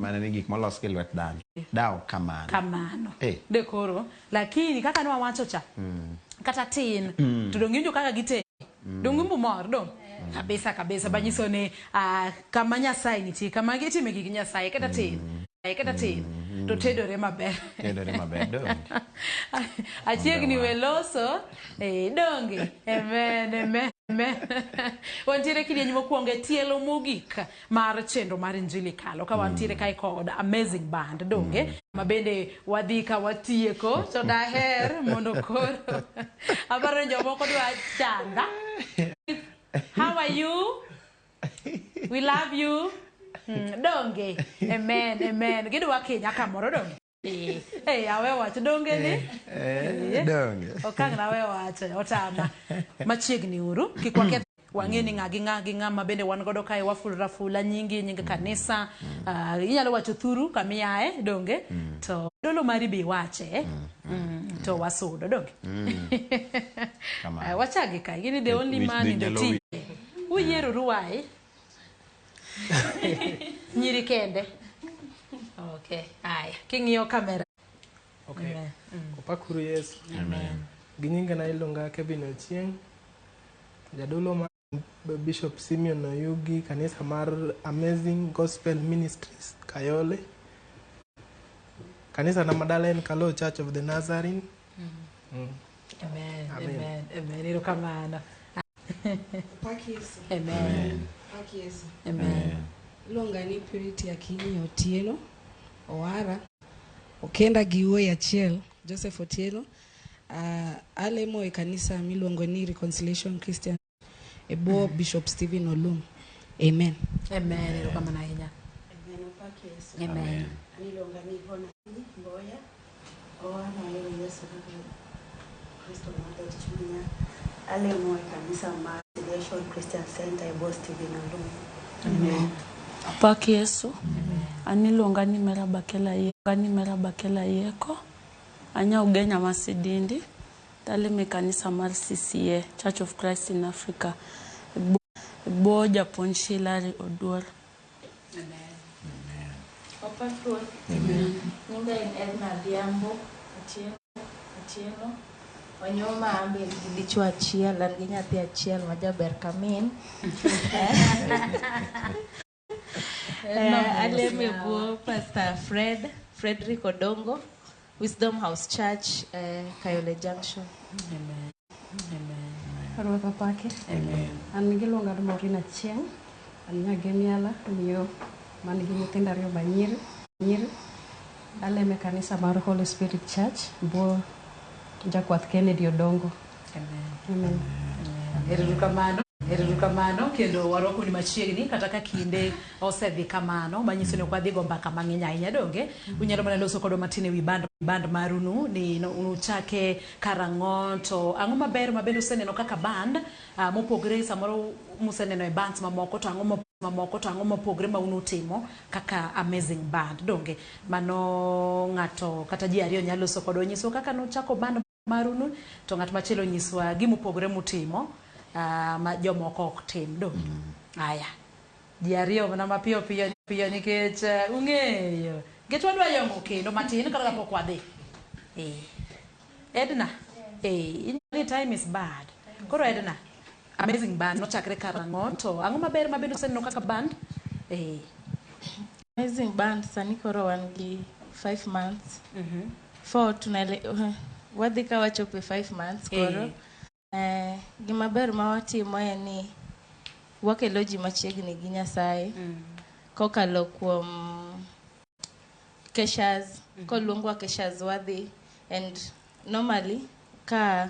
mana ni gik molos gi lwet dhano dao kamano dekoro lakini kaka ne wawacho cha kata tin to donginjo kaka gite dongimbu mor dong kabisa banyiso ni kama Nyasaye nitie kama gitime gik Nyasaye kata tin to tedore maber dong achiegni weloso donge amen wantiere kidieny mokwongo tielo mogik mar chenro mar Injili kalo ka wantiere kai kod amazing band donge mabende wadhi ka watieko to daher mondo koro abaro jomoko dwa chanda. How are you? We love you. Donge. Amen. Gidwa Kenya kamoro donge. Awe wacho donge ni. Donge. Okang na we wacho otama. Machiegni uru kikwake wangeni ng'a mabende wan godo kae wafula nyingi kanisa. Inyalo wacho thuru kamiae donge. To dolo mari bi wache. To wasudo donge. Wachagi kai gini the only man in the team. Uyero ruwai. Nyiri kende. Okay. Aya. King'iyo kamera. Okay. Opakuru Yesu. Amen. Ginyinga na ilonga Kevin Ochieng. Jadolo ma Bishop Simeon Oyugi kanisa mar Amazing Gospel Ministries Kayole. Kanisa na Madalen Kalo Church of the Nazarene. Amen. Iro kamano. Pakiesu. Amen. Pakiesu. Amen. Ilonga ni Purity Akinyi Otieno Owara Okenda Giwe achiel Joseph Otieno alemo e kanisa miluongo ni Reconciliation Christian ebo Bishop Stephen Olum. Amen. Iro kamano ahinya. Amen. Pakiesu. Amen. Ilonga ni Bona Mboya Owara leo Yesu Kristo mwana chunya alemo e kanisa ma Reconciliation Christian Center ebo Stephen Olum. Amen. Paki Yesu. Anilonga ni mera bakela yeko. Anya ugenya masidindi. Dale mekanisa mar CCA, Church of Christ in Africa. Bo Japonshi Larry Oduor. Amen. Opako. Ninga in Edna Diambo. Atieno. Wanyoma ambe licho achiel an gi nyathi achiel majaber kamin. Aleme buo Pastor Frederick Odongo, Wisdom House Church, Kayole Junction. Amen. Arwa papake. Amen. An gilonga Morina Chieng. An nyagemiala miyo man gi nyithindo ariyo manyiri. Aleme kanisa mar Holy Spirit Church bo Jakwath Kennedy Odongo. Amen. Ero kamano kendo waroko ni machiegni kata ka kinde osedhi kamano manyiso ni kwadhi go mbaka mang'eny ahinya donge unyalo mana loso kodo matine wi band marunu ni unuchake karang'o to ang'o maber mabende useneno kaka band mopogre samoro museneno e bands mamoko to ang'o mopogre ma unutimo kaka amazing band donge mano ng'ato kata ji ariyo nyalo loso kodo nyiso kaka nuchako band marunu to ng'at machielo nyiswa gimopogre mutimo ma jomoko ok tim do. Aya. Ji ariyo mana mapiyo nikech ung'eyo. Getwa dwa yongo kendo matin kata pok wadhi. Edna. Time is bad. Koro Edna. Amazing band nochakre karang'o to ang'o maber mabedo seneno kaka band? Amazing band sani koro wan gi 5 months. For tunale wadhi ka wachope 5 months koro. Gima ber ma watimo en ni wakelo ji machiegni gi Nyasaye kokalo kuom keshas koluongwa keshas wadhi and normally ka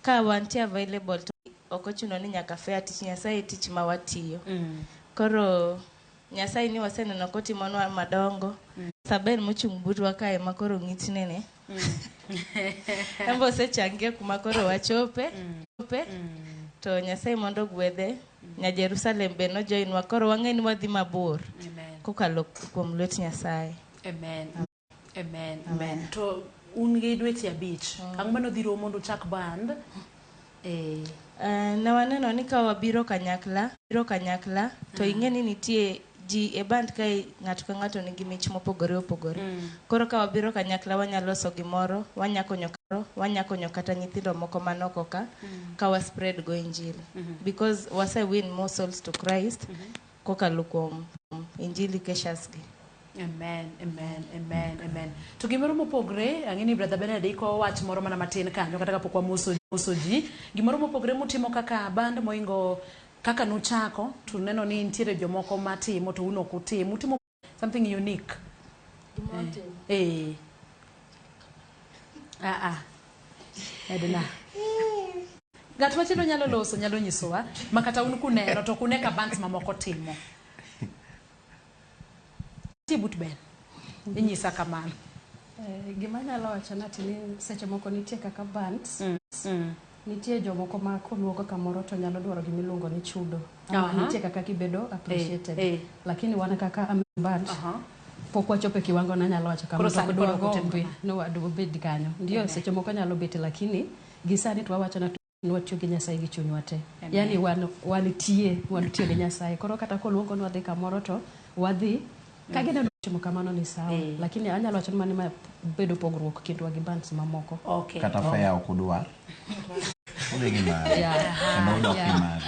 wantie available to okochuno ni nyaka fea tich Nyasaye tich ma watiyo koro Nyasaye ni waseneno kotimonwa madongo saber mochung' butwa kae makoro ng'itnene Ambo se changia kumakoro wachope to Nyasaye mondo gwedhe nya Jerusalem be no join wakoro wang'eni wadhi mabor kokalo kuom lwet Nyasaye. Amen. To un gi dweche abich ang'o mano dhiro mondo chak band? Na waneno ni ka wabiro kanyakla to ing'eni nitie ji e band kae ng'ato ka ng'ato nigi mich mopogore opogore. Koro ka wabiro kanyakla wanyalo loso gimoro, wanya konyo kata nyithindo moko manoko ka wa spread go Injili. Because wase win more souls to Christ kokalo kuom Injili Keshas gi. Amen. To gimoro mopogre, ang'eni brother Benedict ko wach moro mana matin kanyo kata kapok wamoso ji. Gimoro mopogre mutimo kaka band moingo kaka nuchako, tuneno ni ntiere jomoko matimo to uno kutimo. Utimo something unique. Edna. Gat machielo nyalo loso, nyalo nyisowa, makata un kuneno to kuneka bands mamoko timo. Tibut ben. Inyisa kamano. Gima nyalo wacho na tini seche moko nitie kaka bands. Nitie jomoko ma koluogo kamoro to nyalo dwaro gimiluongo ni chudo. Nitie kaka kibedo appreciated. Lakini wana kaka band. Pok wachope kiwango na nyalo wacho kamano. Koro dwaro gombe no wadu bed kanyo. Ndio seche moko nyalo bet lakini gisani twawacho na nwatiyo gi Nyasaye gi chunywa te. Yani wan tiyo gi Nyasaye. Koro kata koluongo nwa dhi kamoro to wadhi kagina timo kamano ni sawa. Lakini anyalo wacho mani ma bedo pogruok kindwa gi bands mamoko. Kata fea okudwa. Udingi mari. Endo udok ni mari.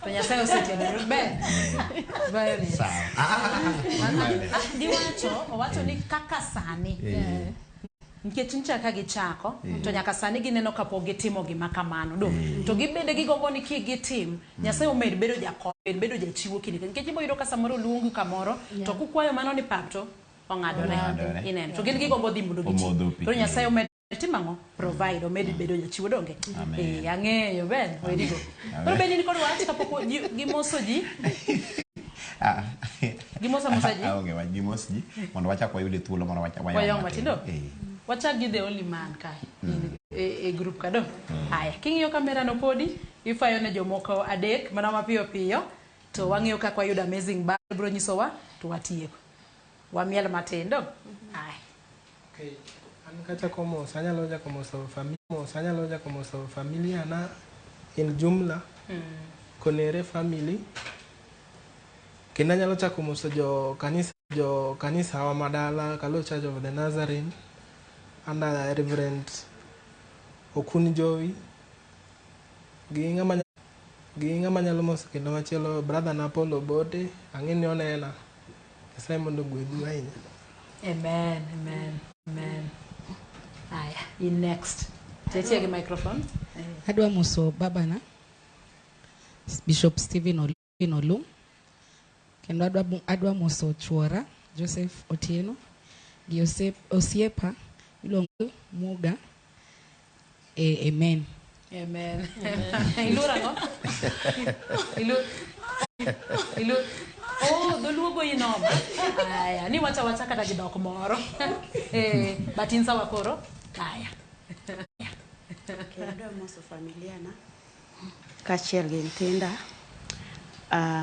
To Nyasaye osetiyo ben. Violence. Owacho ni kaka sani. Nikech nchaka gichako to nyaka sani gineno kapok gitimo gima kamano do to gibende gigombo ni gitim Nyasaye omed bedo jakony bedo jachiwo kinde nikech ibo yudo ka samoro luongu kamoro to kukwayo mano ni papto ongadore inen to gin gigombo dhi mondo gitim to Nyasaye omed timango provide omed bedo jachiwo donge ang'eyo ben wedigo koro bende ni kod wach kapok gimoso ji gimoso ji aonge wa gimoso ji mondo wachak wayude thuolo mondo wayong matindo wachak gi the only man kai e group kado haya king'iyo kamera no podi ifayo ne jomoko adek mana mapiyo piyo to wang'iyo kaka wayudo amazing band bro nyisowa to watieko wamiel matindo haya an kacha komos anyalo ja komoso familia na in jumla konere family kendo anyalo chako moso jo kanisa wa madala Kalo Church of the Nazarene under Reverend Okun Jowi gi ng'ama nyalo moso kendo machielo brother Napolo Bote ang'eni onena Nyasaye mondo gwedhu ahinya. Amen. Aya, in next. Tetie ge microphone. Adwa moso babana Bishop Stephen Olu kendo adwa moso chuora Joseph Otieno gi osiepa iluongo Muga. Amen. Ilura no? Ilu doluogo inoma. Aya, ni wacha kata gidok moro. But insa wakoro. Aya. Adwa moso familia na kachiel gi nyithinda.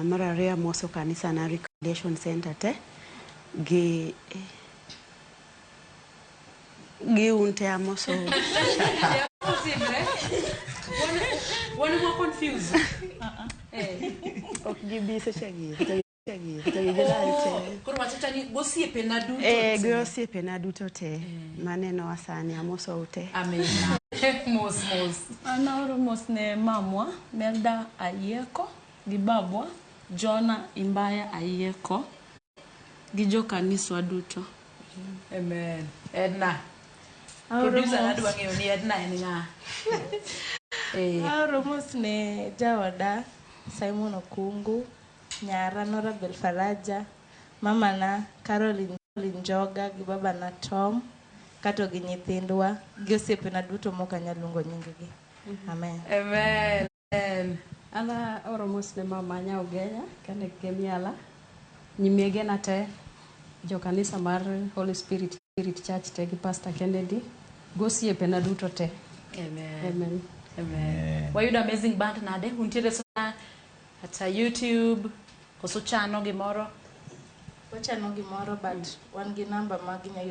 Mar ariyo moso kanisa na Reconciliation Center te gi unte amoso. One more confused. Ok gibi sechagi. Koro wacha ni gosiepe na duto. Gosiepe na duto te. Maneno asani amoso ute. Amen. Mos. Anaoro mos ne mamwa Melda Ayeko gi babwa Jona Imbaya Ayeko gi jo kaniswa duto. Amen. Edna. Producer adwa ng'eyo ni Edna en ng'a. Aoro mos ne jawada Simon Okungu, nyara Nora Belfaraja, mama na Caroline Njoga gi baba na Tom, kato gi nyithindwa, gi osiepe na duto moka nyalungo nyinggi. Amen. Ana oro mos ne mama nya Ogenya kane kemiala nyimege na te jo kanisa mar Holy Spirit Church te gi Pastor Kennedy gosiepe na duto te. Amen. Wayudo amazing band nade untiere sana hata YouTube koso chano gimoro but wan gi namba maginya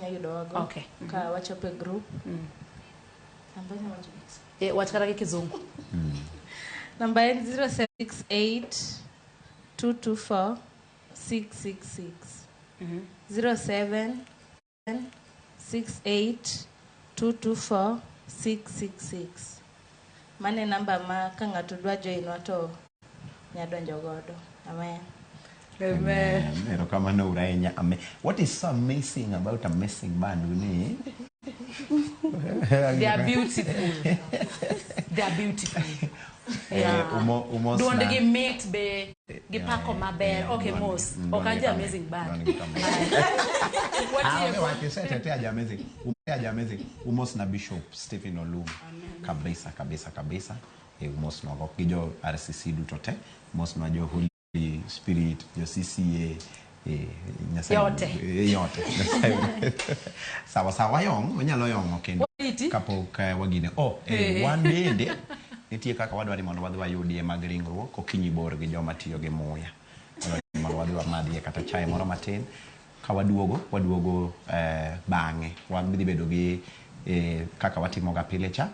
yudo wago okay ka wachope group wach kata gi kizungu Number 0768 224 666. 0768 224 666. Mane number ma kanga tudwa join wato nyadonjo godo. Amen. Amen. What is so amazing about a missing band? They are beautiful. They are beautiful. Yeah. Do want to get mate be get pack on my bed. Okay, most. Okay, amazing band. What you said amazing. Amazing. Almost na Bishop Stephen Olum. Kabisa. Almost no kijo RCC dutote. Almost no jo Holy Spirit, jo CCA. Yote. Sawa yong, wanyalo yong okendo. Kapo wagine. One day nitie kaka wadwari mondo wadhi wayudie mag ringruok kokinyi bor gi joma tiyo gi muya. Mondo wadhi wamadhie kata chai moro matin. Ka waduogo bang'e wadhi bedo gi kaka watimo ga pile cha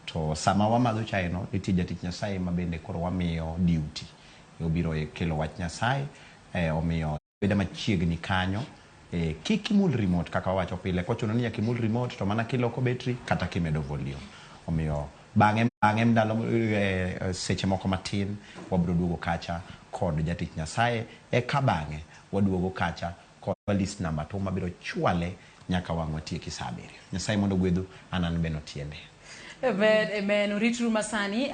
to sama wamadho chai no nitie jatich Nyasaye ma bende koro wamiyo duty. Obiro kelo wach Nyasaye omiyo beda machiegni kanyo kik imul remote kaka wacho pile kochuno ni yakimul remote to mana kiloko battery kata kimedo volume. Omiyo bang'e ndalo seche moko matin wabro duogo kacha kod jatich Nyasaye ka bang'e waduogo kacha kod list number to mabiro chwale nyaka wang'o tieki saa 7. Nyasaye mondo gwedhu anan beno tiende. Amen. Uritru masani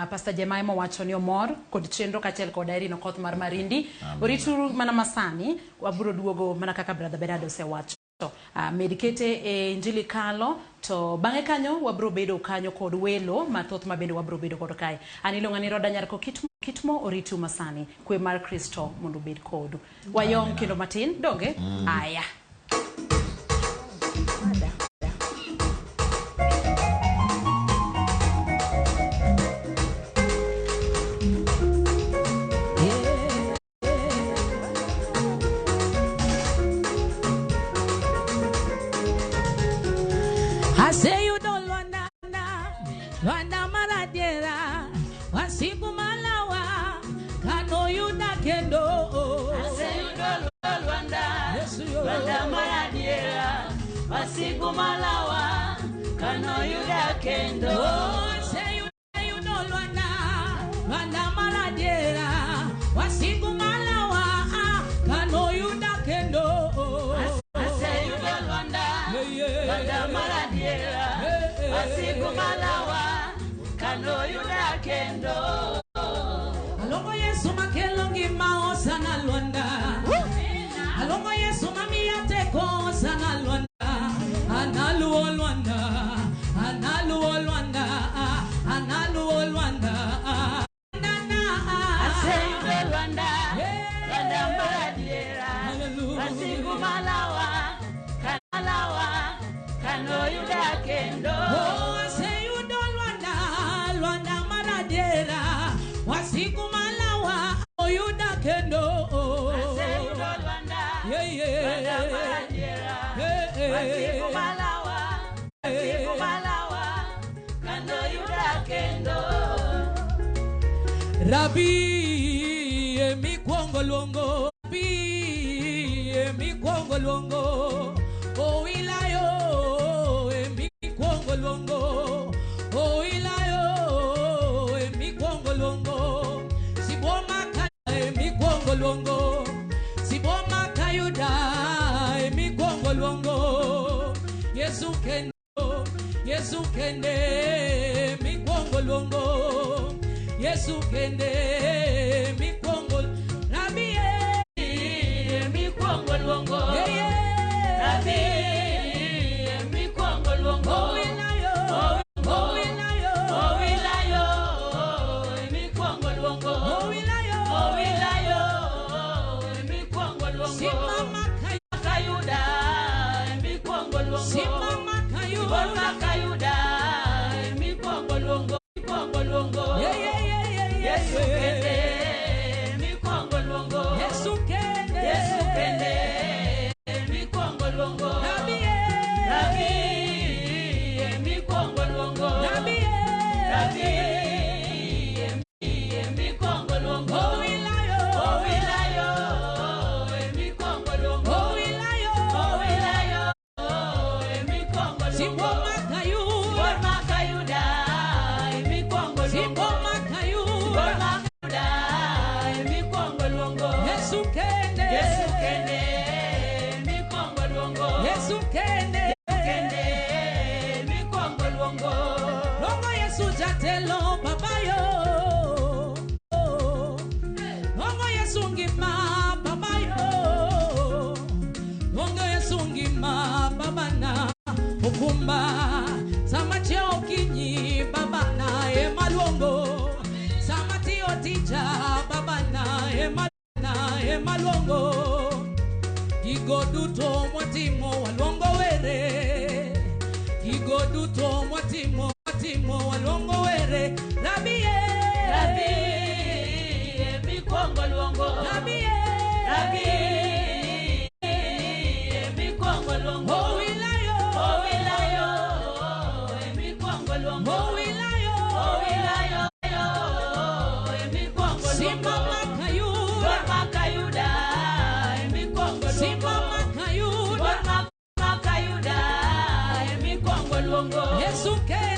Pastor Jemaimo wacho ni omor kod chenro kachel kod Irene Okoth mar Marindi. Uritru mana masani wabro duogo mana kaka brother Berado se wacho. Medikete Injili kalo to bang'e kanyo wabro bedo kanyo kod welo mathoth mabende wabro bedo kod kae. Anilo ng'ani roda nyarko kitmo Oritu masani kwe mar Kristo mondo bed kodu. Wayong kendo matin donge aya. I say you don't Luanda Maradera, Wasiku Malawa, Kano Yuda Kendo. I say you don't Luanda Maradera, Wasiku Malawa, Kano Yuda Kendo. I say you don't Luanda Maradera, Wasiku Malawa, Kano Yuda Kendo. I say you don't Luanda Maradera, Wasiku Malawa, Kano Yuda Kendo. Alongo Yesu makelongi mao sana Luanda. Alongo Yesu mamiyate ko sana Luanda. Analuo Luanda. I say you go Luanda Maradera, Wasiku Malawa, Kano Yuda Kendo. Oh, I say you don't Luanda Maradera, Wasiku Malawa, oh Yuda Kendo. I say you don't Luanda Maradera, Wasiku Malawa, Kano Yuda Kendo. Rabbi mi kwongo luongo, Rabbi mi kwongo luongo. Oh ilayo mi kwongo luongo. Oh ilayo mi kwongo luongo. Siboma kaya mi kwongo luongo. Siboma kayuda mi kwongo luongo. Yesu kende mi kwongo luongo. Yesu kende mi kwongo. Rabbi mi kwongo luongo. Rabbi mi kwongo luongo. Oh ilayo mi kwongo luongo. Oh ilayo mi kwongo luongo. Simama kayuda mi kwongo luongo. Simama kayuda mi kwongo luongo. Yesu kende kende Yesu kende mikwongo luongo Yesu kende mikwongo luongo Luongo Yesu jatelo babayo Luongo Yesu ngima babayo Luongo Yesu ngima babana okumba samati okinyi babana emaluongo samati otija babana emaluongo Gigo duto mwatimo waluongo were Gigo duto mwatimo waluongo were Rabie mikwongo luongo Rabie mikwongo luongo O wilayo mikwongo luongo O wilayo mikwongo luongo Simama Kayuda mikwongo luongo Simama Kayuda Kayuda mikwongo luongo Yesu ke